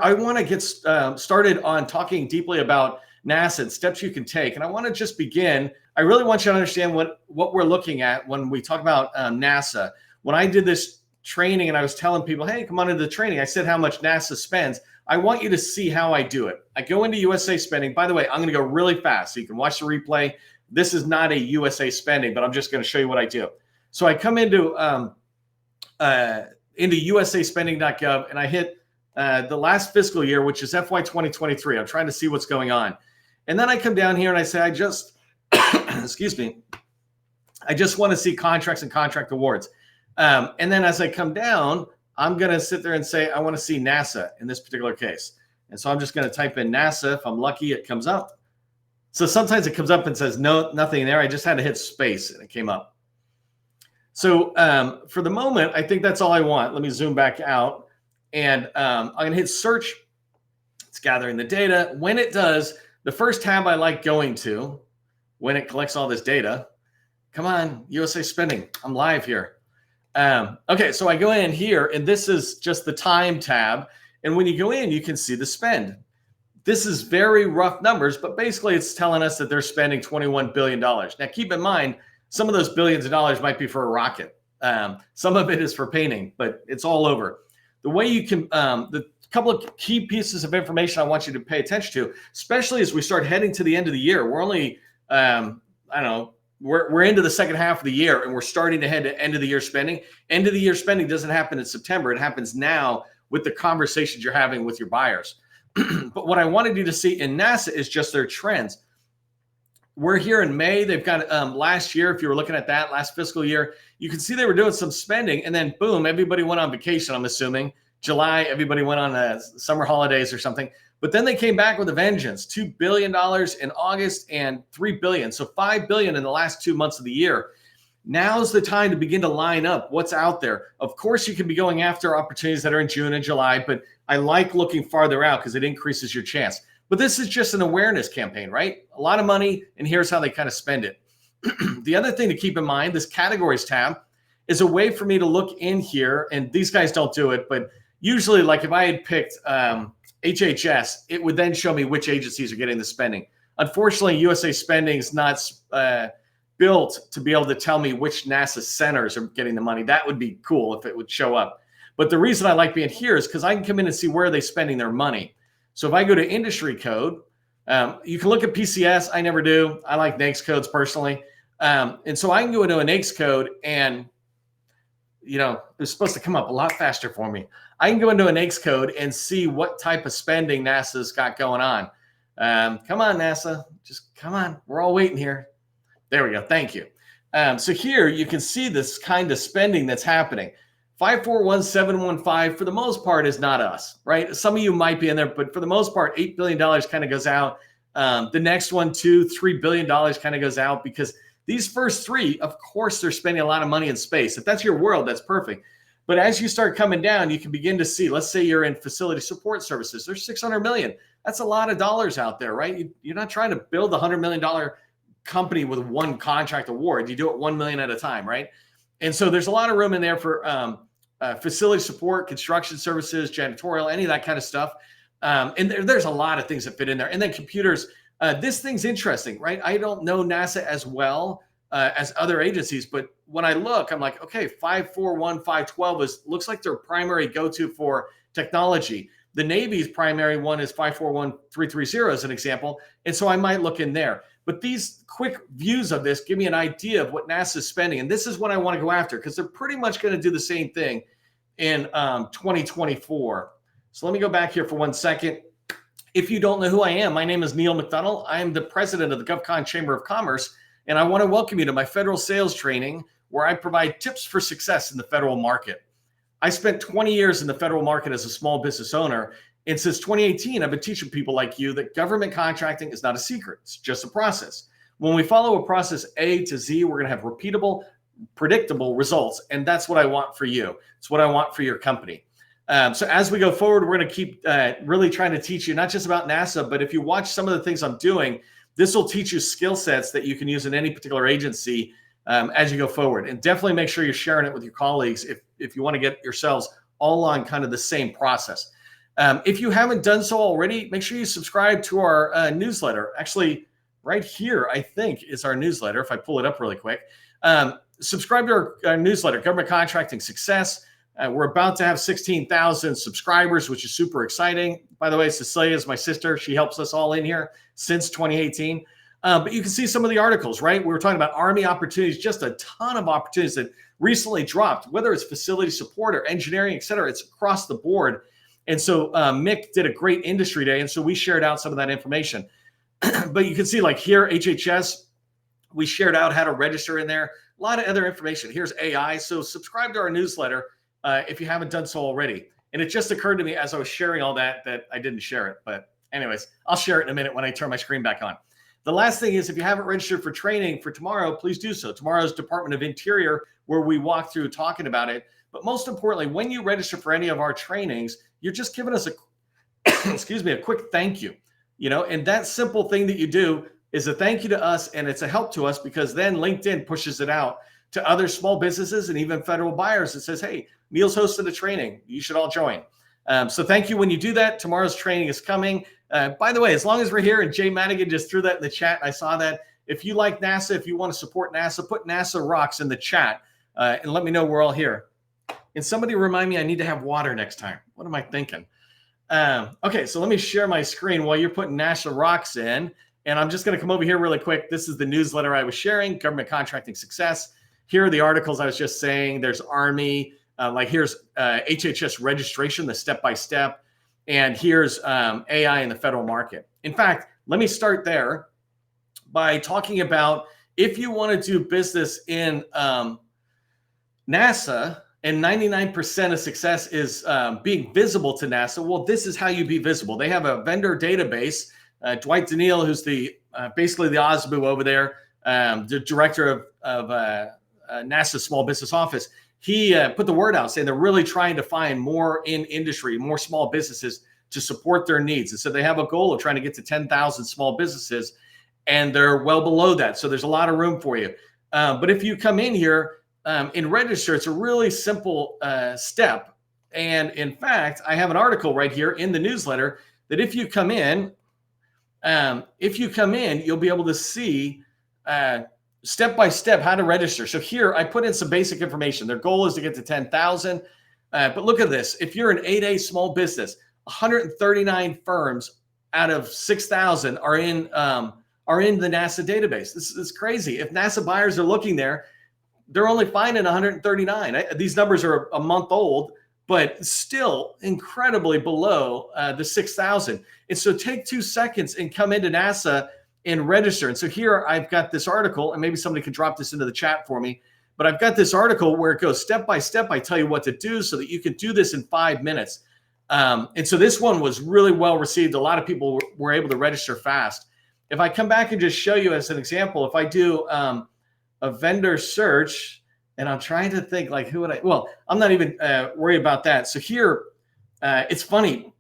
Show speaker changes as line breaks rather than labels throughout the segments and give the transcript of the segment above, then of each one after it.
I want to get started on talking deeply about NASA and steps you can take. And I want to just begin. I really want you to understand what we're looking at when we talk about NASA. When I did this training and I was telling people, hey, come on into the training, I said how much NASA spends. I want you to see how I do it. I go into USA spending. By the way, I'm going to go really fast so you can watch the replay. This is not a USA spending, but I'm just going to show you what I do. So I come into usaspending.gov and I hit the last fiscal year, which is FY 2023. I'm trying to see what's going on. And then I come down here and I say, I just, excuse me, I just want to see contracts and contract awards. And then as I come down, I'm going to sit there and say, I want to see NASA in this particular case. And so I'm just going to type in NASA. If I'm lucky, it comes up. So sometimes it comes up and says, no, nothing there. I just had to hit space and it came up. So for the moment, I think that's all I want. Let me zoom back out. And I'm going to hit search. It's gathering the data. When it does, the first tab I like going to, when it collects all this data, come on, USA Spending. I'm live here. Okay, so I go in here, and this is just the time tab. And when you go in, you can see the spend. This is very rough numbers, but basically it's telling us that they're spending $21 billion. Now, keep in mind, some of those billions of dollars might be for a rocket. Some of it is for painting, but it's all over. The way you can, the couple of key pieces of information I want you to pay attention to, especially as we start heading to the end of the year. We're only, I don't know, we're into the second half of the year and we're starting to head to end of the year spending. End of the year spending doesn't happen in September. It happens now with the conversations you're having with your buyers. But what I wanted you to see in NASA is just their trends. We're here in May. They've got last year, if you were looking at that last fiscal year, you can see they were doing some spending and then boom, everybody went on vacation, I'm assuming. July, everybody went on summer holidays or something. But then they came back with a vengeance, $2 billion in August and $3 billion. So $5 billion in the last 2 months of the year. Now's the time to begin to line up what's out there. Of course, you can be going after opportunities that are in June and July, but I like looking farther out because it increases your chance. But this is just an awareness campaign, right? A lot of money, and here's how they kind of spend it. The other thing to keep in mind, this categories tab is a way for me to look in here, and these guys don't do it, but usually like if I had picked HHS, it would then show me which agencies are getting the spending. Unfortunately, USA Spending is not built to be able to tell me which NASA centers are getting the money. That would be cool if it would show up. But the reason I like being here is because I can come in and see where are they spending their money. So if I go to industry code, you can look at PCS. I never do. I like NAICS codes personally. And so I can go into a NAICS code and, you know, it's supposed to come up a lot faster for me. I can go into a NAICS code and see what type of spending NASA's got going on. Come on, NASA. Just come on. We're all waiting here. There we go. Thank you. So here you can see this kind of spending that's happening. 541,715 for the most part is not us, right? Some of you might be in there, but for the most part, $8 billion kind of goes out. The next one, $3 billion kind of goes out because these first three, of course, they're spending a lot of money in space. If that's your world, that's perfect. But as you start coming down, you can begin to see, let's say you're in facility support services. There's 600 million. That's a lot of dollars out there, right? You're not trying to build a $100 million company with one contract award. You do it 1 million at a time, right? And so there's a lot of room in there for facility support, construction services, janitorial, any of that kind of stuff. And there's a lot of things that fit in there. And then computers. This thing's interesting, right? I don't know NASA as well as other agencies, but when I look, I'm like, okay, 541,512 looks like their primary go-to for technology. The Navy's primary one is 541,330 as an example. And so I might look in there. But these quick views of this give me an idea of what NASA is spending. And this is what I want to go after because they're pretty much going to do the same thing in 2024. So let me go back here for 1 second. If you don't know who I am, my name is 𝗦𝗨𝗕𝗦𝗛𝗕𝗏. I am the president of the GovCon Chamber of Commerce, and I want to welcome you to my federal sales training where I provide tips for success in the federal market. I spent 20 years in the federal market as a small business owner, and since 2018, I've been teaching people like you that government contracting is not a secret. It's just a process. When we follow a process A to Z, we're going to have repeatable, predictable results, and that's what I want for you. It's what I want for your company. So as we go forward, we're going to keep really trying to teach you not just about NASA, but if you watch some of the things I'm doing, this will teach you skill sets that you can use in any particular agency as you go forward. And definitely make sure you're sharing it with your colleagues if you want to get yourselves all on kind of the same process. If you haven't done so already, make sure you subscribe to our newsletter. Actually, right here, I think, is our newsletter. If I pull it up really quick. Subscribe to our newsletter, Government Contracting Success. We're about to have 16,000 subscribers, which is super exciting. By the way, Cecilia is my sister. She helps us all in here since 2018. But you can see some of the articles, right? We were talking about Army opportunities, just a ton of opportunities that recently dropped, whether it's facility support or engineering, et cetera. It's across the board. And so Mick did a great industry day. And so we shared out some of that information. But you can see like here, HHS, we shared out how to register in there. A lot of other information. Here's AI. So subscribe to our newsletter if you haven't done so already. And it just occurred to me as I was sharing all that I didn't share it. But anyways, I'll share it in a minute when I turn my screen back on. The last thing is if you haven't registered for training for tomorrow, please do so. Tomorrow's Department of Interior, where we walk through talking about it. But most importantly, when you register for any of our trainings, you're just giving us a a quick thank you. And that simple thing that you do is a thank you to us, and it's a help to us because then LinkedIn pushes it out to other small businesses and even federal buyers. It says, hey, Neil's hosted a training. You should all join. So thank you when you do that. Tomorrow's training is coming. By the way, as long as we're here, and Jay Madigan just threw that in the chat, I saw that. If you like NASA, if you want to support NASA, put NASA rocks in the chat and let me know we're all here. And somebody remind me I need to have water next time. What am I thinking? Okay, so let me share my screen while you're putting NASA rocks in. And I'm just going to come over here really quick. This is the newsletter I was sharing, Government Contracting Success. Here are the articles I was just saying. There's Army, like here's HHS registration, the step-by-step. And here's AI in the federal market. In fact, let me start there by talking about if you want to do business in NASA, and 99% of success is being visible to NASA. Well, this is how you be visible. They have a vendor database. Dwight Daniel, who's the basically the OSBU over there, the director of NASA Small Business Office, he put the word out saying they're really trying to find more in industry, more small businesses to support their needs. And so they have a goal of trying to get to 10,000 small businesses, and they're well below that. So there's a lot of room for you. But if you come in here, in register, it's a really simple step. And in fact, I have an article right here in the newsletter that if you come in, you'll be able to see step-by-step how to register. So here I put in some basic information. Their goal is to get to 10,000. But look at this. If you're an 8A small business, 139 firms out of 6,000 are in the NASA database. This is crazy. If NASA buyers are looking there, they're only finding 139. These numbers are a month old, but still incredibly below the 6,000. And so take 2 seconds and come into NASA and register. And so here I've got this article, and maybe somebody could drop this into the chat for me, but I've got this article where it goes step by step. I tell you what to do so that you can do this in 5 minutes. And so this one was really well received. A lot of people were able to register fast. If I come back and just show you as an example, if I do a vendor search, and I'm trying to think like who would I, well, I'm not even worried about that. So here, it's funny.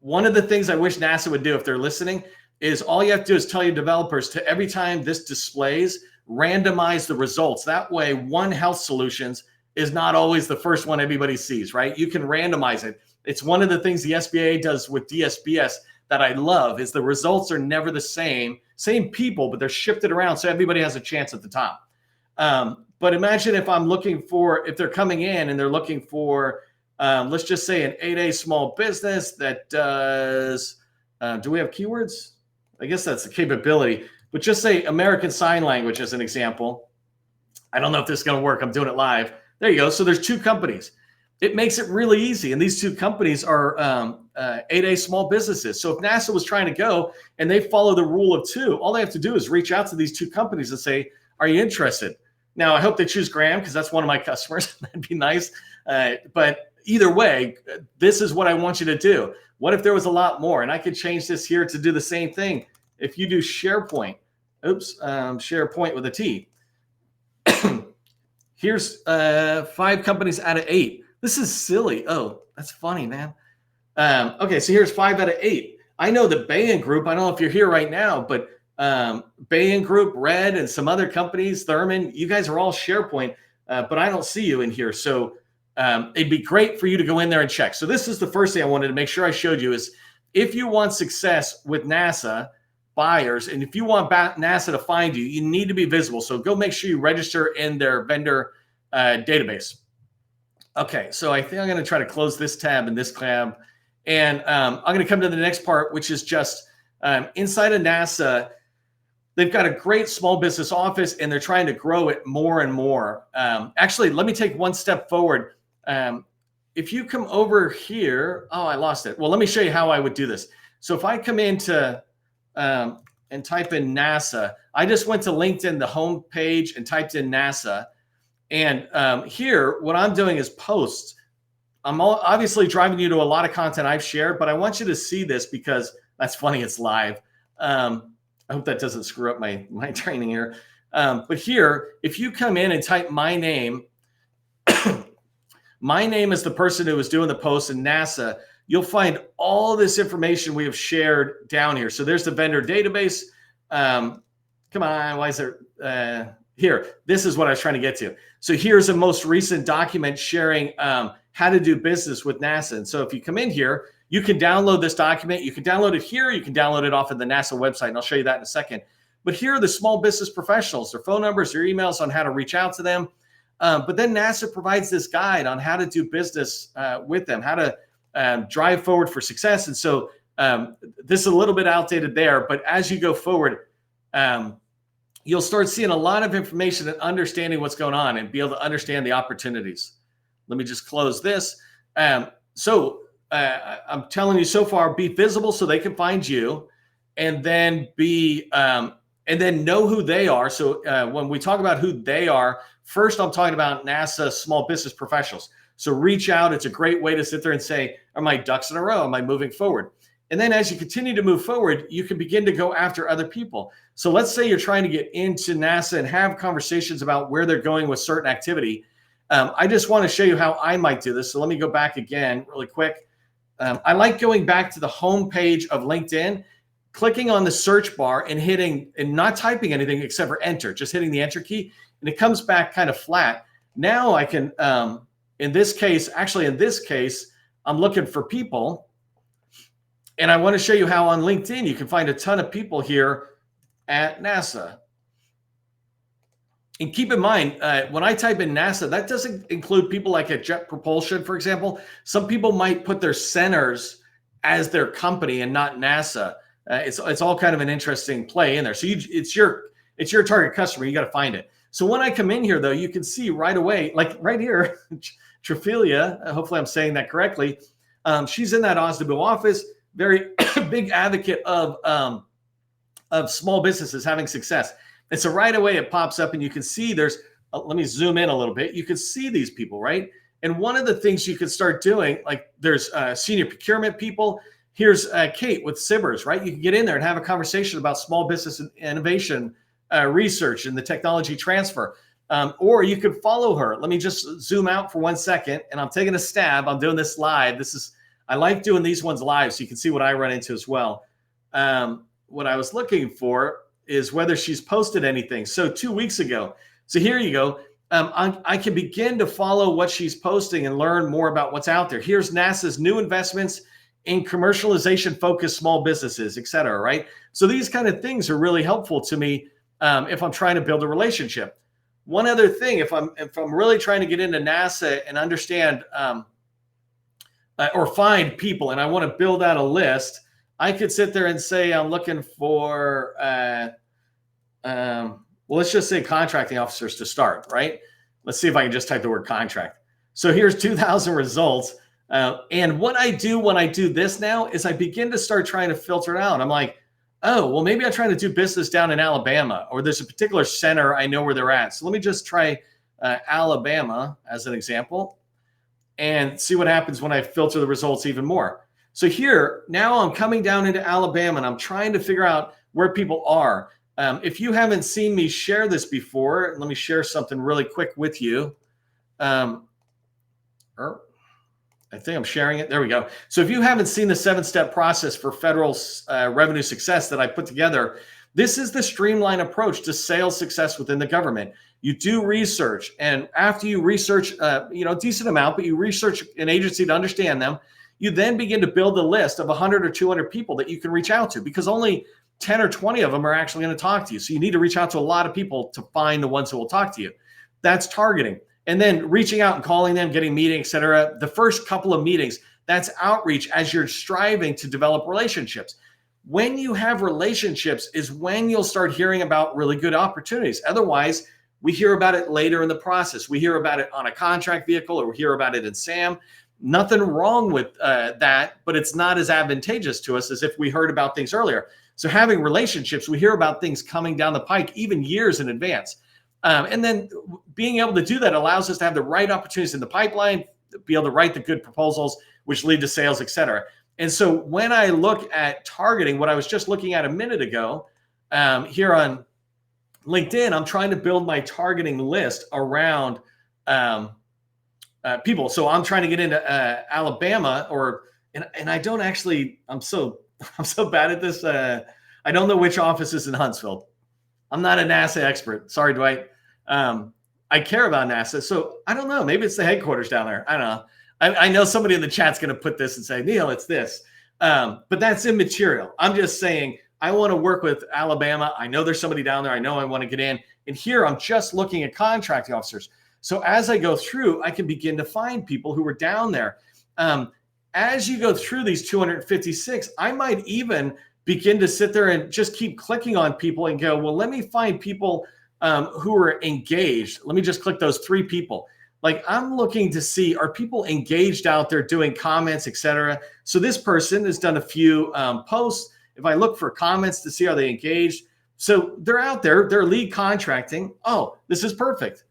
One of the things I wish NASA would do if they're listening is all you have to do is tell your developers to every time this displays, randomize the results. That way, One Health Solutions is not always the first one everybody sees, right? You can randomize it. It's one of the things the SBA does with DSBS that I love is the results are never the same people, but they're shifted around so everybody has a chance at the top. But imagine if if they're coming in and they're looking for, let's just say an 8A small business that does, do we have keywords? I guess that's the capability, but just say American Sign Language as an example. I don't know if this is going to work. I'm doing it live. There you go. So there's 2 companies. It makes it really easy. And these 2 companies are 8A small businesses. So if NASA was trying to go and they follow the rule of 2, all they have to do is reach out to these 2 companies and say, are you interested? Now, I hope they choose Graham because that's one of my customers. That'd be nice. But either way, this is what I want you to do. What if there was a lot more? And I could change this here to do the same thing. If you do SharePoint, SharePoint with a T. Here's 5 companies out of 8. This is silly. Oh, that's funny, man. Okay, so here's 5 out of 8. I know the Bain Group. I don't know if you're here right now, but Bain Group, Red, and some other companies, Thurman, you guys are all SharePoint, but I don't see you in here. So it'd be great for you to go in there and check. So this is the first thing I wanted to make sure I showed you is if you want success with NASA buyers, and if you want NASA to find you, you need to be visible. So go make sure you register in their vendor database. Okay, so I think I'm going to try to close this tab and this tab. And I'm going to come to the next part, which is just inside of NASA, they've got a great small business office and they're trying to grow it more and more. Actually, let me take one step forward. If you come over here, oh, I lost it. Well, let me show you how I would do this. So if I come into and type in NASA, I just went to LinkedIn, the home page, and typed in NASA. And here, what I'm doing is posts. I'm obviously driving you to a lot of content I've shared, but I want you to see this because that's funny. It's live. I hope that doesn't screw up my training here. But here, if you come in and type my name, my name is the person who was doing the post in NASA, you'll find all this information we have shared down here. So there's the vendor database. Come on, why is there, here, this is what I was trying to get to. So here's a most recent document sharing how to do business with NASA. And so if you come in here, you can download this document. You can download it here. You can download it off of the NASA website, and I'll show you that in a second. But here are the small business professionals, their phone numbers, their emails on how to reach out to them. But then NASA provides this guide on how to do business with them, how to drive forward for success. And so this is a little bit outdated there, but as you go forward, you'll start seeing a lot of information and understanding what's going on and be able to understand the opportunities. Let me just close this. So I'm telling you so far, be visible so they can find you, and then and then know who they are. So when we talk about who they are, first I'm talking about NASA small business professionals. So reach out. It's a great way to sit there and say, are my ducks in a row? Am I moving forward? And then as you continue to move forward, you can begin to go after other people. So let's say you're trying to get into NASA and have conversations about where they're going with certain activity. I just want to show you how I might do this. So let me go back again really quick. I like going back to the home page of LinkedIn, clicking on the search bar and hitting and not typing anything except for enter, just hitting the enter key, and it comes back kind of flat. Now I can, in this case, I'm looking for people. And I want to show you how on LinkedIn you can find a ton of people here at NASA. And keep in mind, when I type in NASA, that doesn't include people like at Jet Propulsion, for example. Some people might put their centers as their company and not NASA. It's all kind of an interesting play in there. So it's your target customer. You got to find it. So when I come in here, though, you can see right away, like right here, 𝗕𝗂𝗏𝗕𝗏, hopefully I'm saying that correctly. She's in that 𝗧𝗢𝗏𝗏 office. Very big advocate of small businesses having success. And so right away it pops up and you can see there's, let me zoom in a little bit. You can see these people, right? And one of the things you can start doing, like there's senior procurement people. Here's Kate with 𝗧𝗢𝗏𝗏𝗧𝗏, right? You can get in there and have a conversation about small business and innovation research and the technology transfer. Or you could follow her. Let me just zoom out for 1 second, and I'm taking a stab. I'm doing this live. I like doing these ones live so you can see what I run into as well. What I was looking for is whether she's posted anything. So 2 weeks ago. So here you go. I can begin to follow what she's posting and learn more about what's out there. Here's NASA's new investments in commercialization-focused small businesses, et cetera, right? So these kind of things are really helpful to me if I'm trying to build a relationship. One other thing, if I'm really trying to get into NASA and understand or find people, and I want to build out a list, I could sit there and say I'm looking for, well, let's just say contracting officers to start, right? Let's see if I can just type the word contract. So here's 2,000 results. And what I do when I do this now is I begin to start trying to filter it out. I'm like, oh, well, maybe I'm trying to do business down in Alabama, or there's a particular center I know where they're at. So let me just try Alabama as an example and see what happens when I filter the results even more. So here, now I'm coming down into Alabama and I'm trying to figure out where people are. If you haven't seen me share this before, let me share something really quick with you. I think I'm sharing it. There we go. So if you haven't seen the 7-step process for federal revenue success that I put together, this is the streamline approach to sales success within the government. You do research, and after you research, a decent amount, but you research an agency to understand them, you then begin to build a list of 100 or 200 people that you can reach out to, because only 10 or 20 of them are actually going to talk to you. So you need to reach out to a lot of people to find the ones who will talk to you. That's targeting. And then reaching out and calling them, getting meetings, et cetera. The first couple of meetings, that's outreach as you're striving to develop relationships. When you have relationships is when you'll start hearing about really good opportunities. Otherwise, we hear about it later in the process. We hear about it on a contract vehicle, or we hear about it in SAM. Nothing wrong with that, but it's not as advantageous to us as if we heard about things earlier. So having relationships, we hear about things coming down the pike, even years in advance. And then being able to do that allows us to have the right opportunities in the pipeline, be able to write the good proposals, which lead to sales, et cetera. And so when I look at targeting, what I was just looking at a minute ago, here on LinkedIn, I'm trying to build my targeting list around people. So I'm trying to get into Alabama, and I don't actually, I'm so bad at this. I don't know which office is in Huntsville. I'm not a NASA expert. Sorry, Dwight. I care about NASA, so I don't know. Maybe it's the headquarters down there. I don't know. I know somebody in the chat's going to put this and say, Neil, it's this. But that's immaterial. I'm just saying I want to work with Alabama. I know there's somebody down there. I know I want to get in. And here I'm just looking at contracting officers. So as I go through, I can begin to find people who were down there. As you go through these 256, I might even begin to sit there and just keep clicking on people and go, well, let me find people who are engaged. Let me just click those 3 people. Like, I'm looking to see, are people engaged out there doing comments, et cetera? So this person has done a few posts. If I look for comments to see, are they engaged? So they're out there, they're lead contracting. Oh, this is perfect.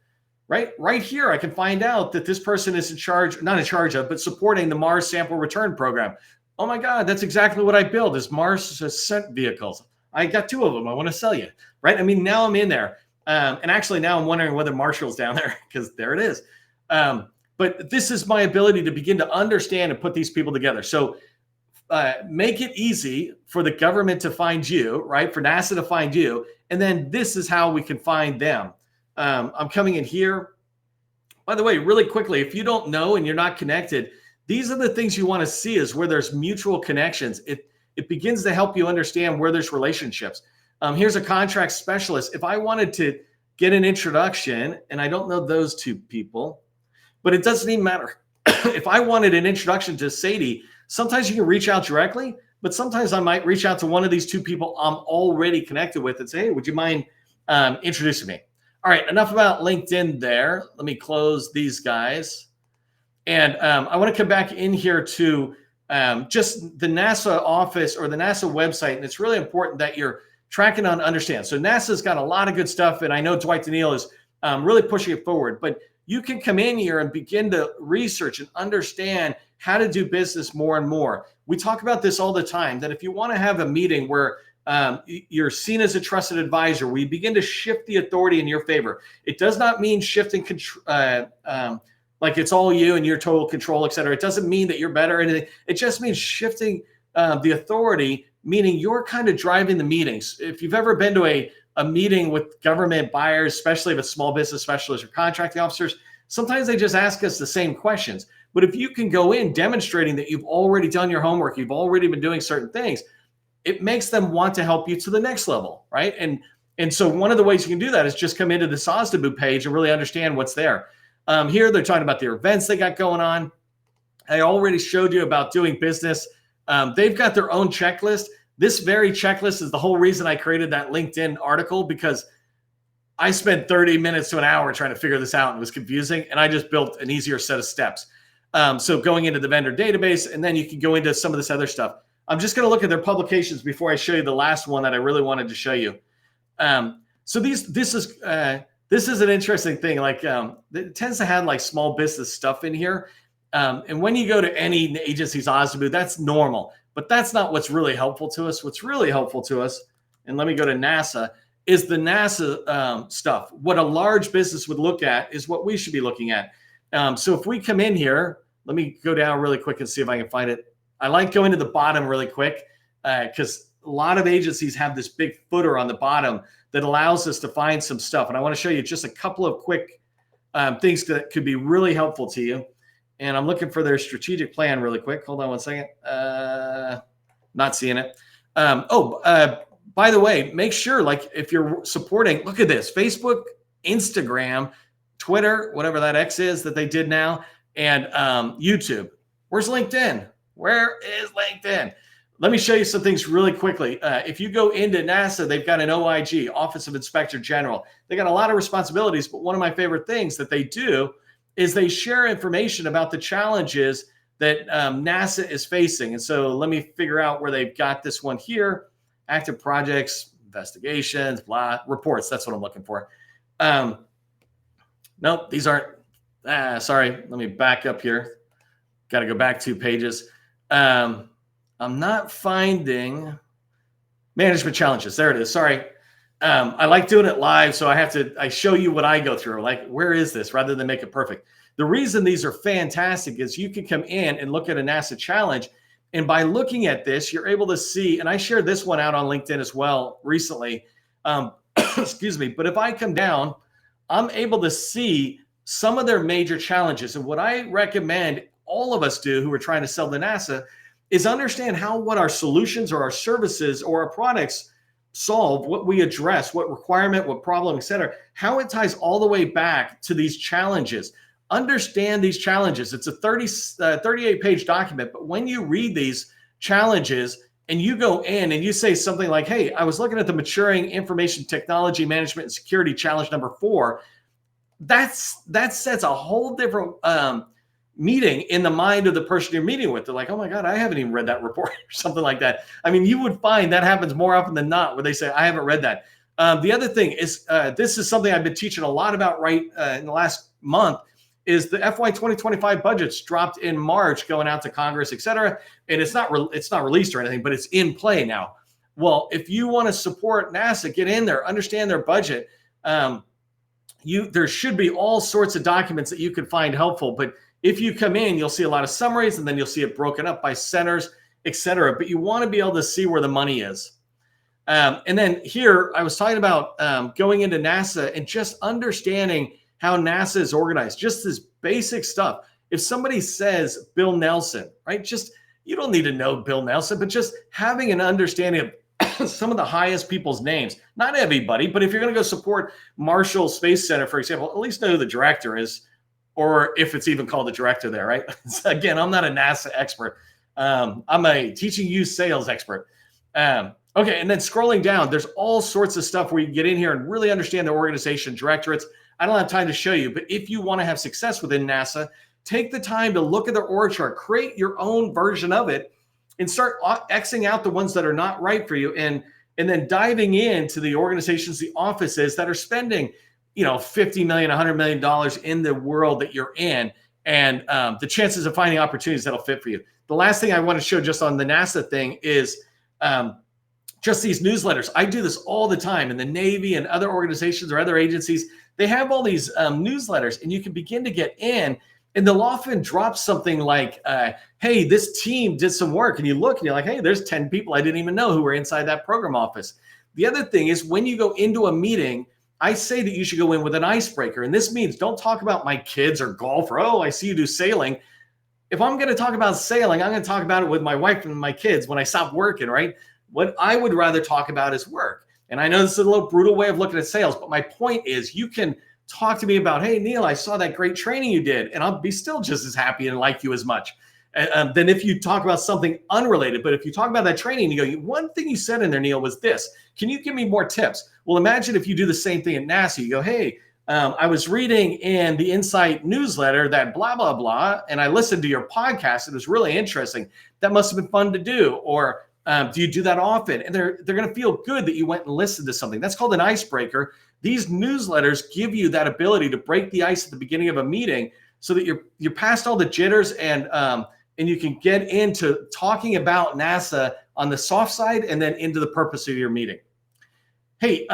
Right here, I can find out that this person is in charge, not in charge of, but supporting the Mars sample return program. Oh my God, that's exactly what I build, is Mars ascent vehicles. I got 2 of them. I want to sell you, right? I mean, now I'm in there. And actually now I'm wondering whether Marshall's down there, because there it is. But this is my ability to begin to understand and put these people together. So make it easy for the government to find you, right? For NASA to find you. And then this is how we can find them. I'm coming in here. By the way, really quickly, if you don't know and you're not connected, these are the things you want to see, is where there's mutual connections. It begins to help you understand where there's relationships. Here's a contract specialist. If I wanted to get an introduction, and I don't know those 2 people, but it doesn't even matter. If I wanted an introduction to 𝗧𝗢𝗓, sometimes you can reach out directly, but sometimes I might reach out to one of these 2 people I'm already connected with and say, hey, would you mind introducing me? All right, enough about LinkedIn there. Let me close these guys. And I want to come back in here to just the NASA office or the NASA website. And it's really important that you're tracking on understand. So NASA's got a lot of good stuff. And I know Dwight Daniel is really pushing it forward. But you can come in here and begin to research and understand how to do business more and more. We talk about this all the time, that if you want to have a meeting where you're seen as a trusted advisor, we begin to shift the authority in your favor. It does not mean shifting like it's all you and your total control, et cetera. It doesn't mean that you're better or anything. It just means shifting the authority, meaning you're kind of driving the meetings. If you've ever been to a meeting with government buyers, especially if it's small business specialists or contracting officers, sometimes they just ask us the same questions. But if you can go in demonstrating that you've already done your homework, you've already been doing certain things, it makes them want to help you to the next level, right? And so one of the ways you can do that is just come into the 𝗧𝗢𝗓 page and really understand what's there. Here they're talking about their events they got going on. I already showed you about doing business. They've got their own checklist. This very checklist is the whole reason I created that LinkedIn article, because I spent 30 minutes to an hour trying to figure this out and it was confusing. And I just built an easier set of steps. So going into the vendor database, and then you can go into some of this other stuff. I'm just going to look at their publications before I show you the last one that I really wanted to show you. So this is an interesting thing. Like it tends to have like small business stuff in here. And when you go to any agency's 𝗧𝗢𝗓, that's normal, but that's not what's really helpful to us. What's really helpful to us, and let me go to NASA, is the NASA stuff. What a large business would look at is what we should be looking at. So if we come in here, let me go down really quick and see if I can find it. I like going to the bottom really quick because a lot of agencies have this big footer on the bottom that allows us to find some stuff. And I want to show you just a couple of quick things that could be really helpful to you. And I'm looking for their strategic plan really quick. Hold on one second. Not seeing it. By the way, make sure, like, if you're supporting, look at this, Facebook, Instagram, Twitter, whatever that X is that they did now, and YouTube. Where's LinkedIn? Where is LinkedIn? Let me show you some things really quickly. If you go into NASA, they've got an OIG, Office of Inspector General. They got a lot of responsibilities, but one of my favorite things that they do is they share information about the challenges that NASA is facing. And so let me figure out where they've got this one here. Active projects, investigations, blah, reports. That's what I'm looking for. Nope, these aren't. Sorry, let me back up here. Got to go back 2 pages. I'm not finding management challenges. There it is. Sorry. I like doing it live, so I show you what I go through. Like, where is this, rather than make it perfect. The reason these are fantastic is you can come in and look at a NASA challenge, and by looking at this, you're able to see, and I shared this one out on LinkedIn as well recently. Excuse me. But if I come down, I'm able to see some of their major challenges. And what I recommend all of us do who are trying to sell to NASA is understand what our solutions or our services or our products solve, what we address, what requirement, what problem, et cetera, how it ties all the way back to these challenges. Understand these challenges. It's a 38-page document, but when you read these challenges and you go in and you say something like, hey, I was looking at the maturing information technology management and security challenge number 4, that sets a whole different meeting in the mind of the person you're meeting with. They're like, oh my God, I haven't even read that report or something like that. I mean, you would find that happens more often than not where they say, I haven't read that. The other thing is, this is something I've been teaching a lot about in the last month, is the FY 2025 budgets dropped in March, going out to Congress, et cetera. And it's not released or anything, but it's in play now. Well, if you want to support NASA, get in there, understand their budget. There should be all sorts of documents that you could find helpful. But if you come in, you'll see a lot of summaries, and then you'll see it broken up by centers, et cetera. But you want to be able to see where the money is. And then here, I was talking about going into NASA and just understanding how NASA is organized, just this basic stuff. If somebody says Bill Nelson, right, you don't need to know Bill Nelson, but just having an understanding of some of the highest people's names, not everybody, but if you're going to go support Marshall Space Center, for example, at least know who the director is, or if it's even called the director there, right? So again, I'm not a NASA expert. I'm a teaching you sales expert. Okay, and then scrolling down, there's all sorts of stuff where you can get in here and really understand the organization, directorates. I don't have time to show you, but if you want to have success within NASA, take the time to look at their org chart, create your own version of it, and start Xing out the ones that are not right for you, and then diving into the organizations, the offices that are spending, $50 million, $100 million in the world that you're in, and the chances of finding opportunities that'll fit for you. The last thing I want to show just on the NASA thing is just these newsletters. I do this all the time in the Navy and other organizations or other agencies. They have all these newsletters, and you can begin to get in, and they'll often drop something like, hey, this team did some work. And you look and you're like, hey, there's 10 people I didn't even know who were inside that program office. The other thing is, when you go into a meeting, I say that you should go in with an icebreaker. And this means don't talk about my kids or golf or, oh, I see you do sailing. If I'm going to talk about sailing, I'm going to talk about it with my wife and my kids when I stop working, right? What I would rather talk about is work. And I know this is a little brutal way of looking at sales, but my point is, you can talk to me about, hey, Neil, I saw that great training you did, and I'll be still just as happy and like you as much than if you talk about something unrelated. But if you talk about that training, you go, one thing you said in there, Neil, was this. Can you give me more tips? Well, imagine if you do the same thing at NASA. You go, hey, I was reading in the Insight newsletter that blah, blah, blah, and I listened to your podcast. It was really interesting. That must have been fun to do. Or do you do that often? And they're going to feel good that you went and listened to something. That's called an icebreaker. These newsletters give you that ability to break the ice at the beginning of a meeting, so that you're past all the jitters, and you can get into talking about NASA on the soft side, and then into the purpose of your meeting. Hey,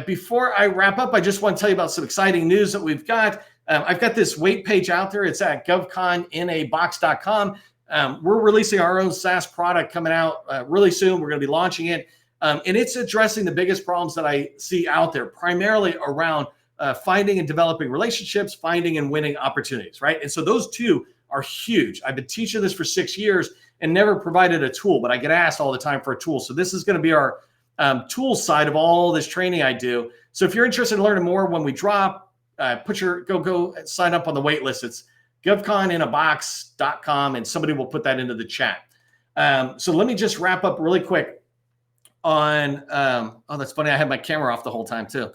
before I wrap up, I just want to tell you about some exciting news that we've got. I've got this wait page out there. It's at GovCon in a box.com. We're releasing our own SaaS product coming out really soon. We're going to be launching it. And it's addressing the biggest problems that I see out there, primarily around finding and developing relationships, finding and winning opportunities, right? And so those two are huge. I've been teaching this for 6 years and never provided a tool, but I get asked all the time for a tool. So this is going to be our tool side of all this training I do. So if you're interested in learning more when we drop, go sign up on the wait list. It's govconinAbox.com, and somebody will put that into the chat. So let me just wrap up really quick on, oh, that's funny. I had my camera off the whole time too.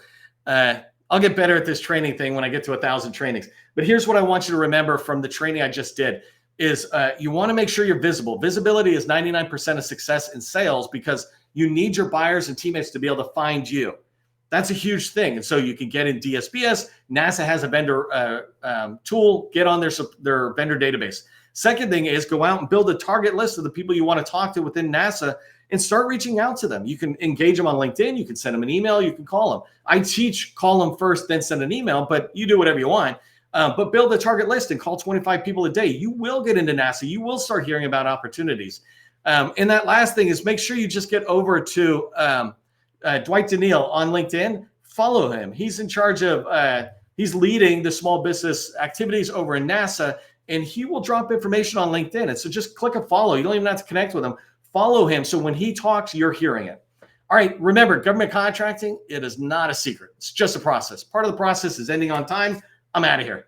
I'll get better at this training thing when I get to 1,000 trainings. But here's what I want you to remember from the training I just did is you want to make sure you're visible. Visibility is 99% of success in sales because you need your buyers and teammates to be able to find you. That's a huge thing. And so you can get in DSBS. NASA has a vendor tool. Get on their vendor database. Second thing is go out and build a target list of the people you want to talk to within NASA and start reaching out to them. You can engage them on LinkedIn. You can send them an email. You can call them. I teach call them first, then send an email, but you do whatever you want. But build a target list and call 25 people a day. You will get into NASA. You will start hearing about opportunities. And that last thing is make sure you just get over to 𝗬𝗏𝗏𝗕𝗏 on LinkedIn. Follow him. He's in charge of, he's leading the small business activities over in NASA, and he will drop information on LinkedIn. And so just click a follow. You don't even have to connect with him. Follow him. So when he talks, you're hearing it. All right. Remember, government contracting, it is not a secret. It's just a process. Part of the process is ending on time. I'm out of here.